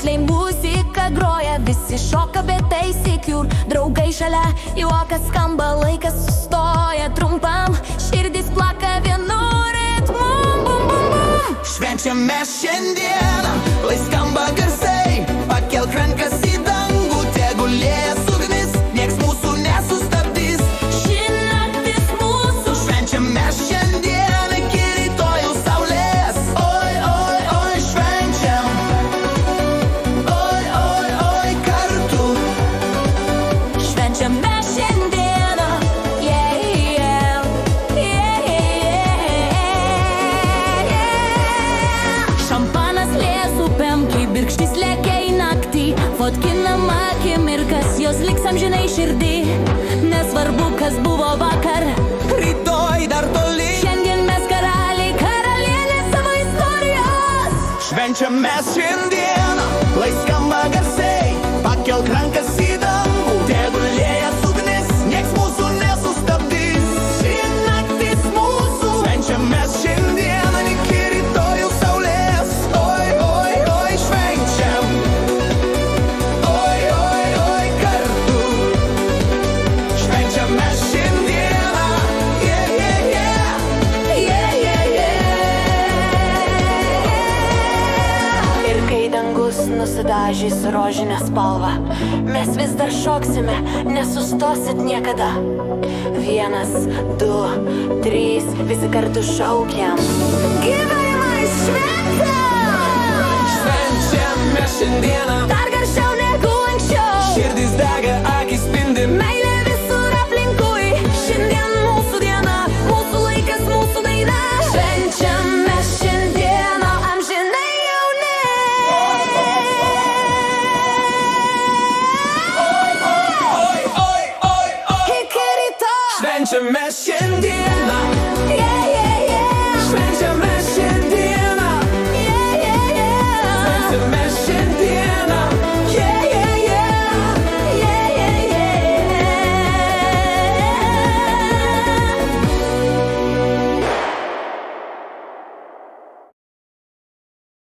Kukliai muzika groja, visi šoka be taisyklių. Draugai šalia, juokas skamba, laikas sustoja trumpam. Širdis plaka vienu ritmu, bum bum bum. Švenčiame šiandieną, lai skamba garsai. Pakelk rankas į dangų, tegul liejas ugnis, nieks mūsų nesustabdys. Ši naktis mūsų. Švenčiame šiandieną iki rytojaus saulės. Oi, oi, oi, švenčiam. Oi, oi, oi, kartu. Švenčiame šiandieną, yeah, yeah, yeah, yeah. Šampanas lies upėm, kibirkštys lėkia į naktį. Fotkinam akimirkas, jos liks amžinai širdį. Nesvarbu, kas buvo vakar, Rytoj dar toli. šiandien mes karaliai, karalienės savo istorijos. Švenčiame šiandieną, lai skamba garsai. Pakelk rankas į dangų, tegul liejas ugnis, nieks mūsų nesustabdys. Ši naktis mūsų. Švenčiame šiandieną iki rytojaus saulės. Oi, oi, oi, švenčiam. Oi, oi, oi, kartu. Švenčiame šiandieną. Yeah, yeah, yeah. Yeah, yeah, yeah. Ir kai dangus nusidažys rožinę spalvą, mes vis dar šoksime, nesustosit niekada. 1, 2, 3, visi kartu šaukiam. Gyvenimą šventėm! Švenčiame šiandieną. Dar garsiau negu anksčiau. Širdis dega, akis spindi. Meilė visur aplinkui. Šiandien mūsų diena, mūsų laikas, mūsų daina. Švenčiame šiandieną amžinai jauni. Oi, oi, oi, oi. Iki ryto. Švenčiame šiandien.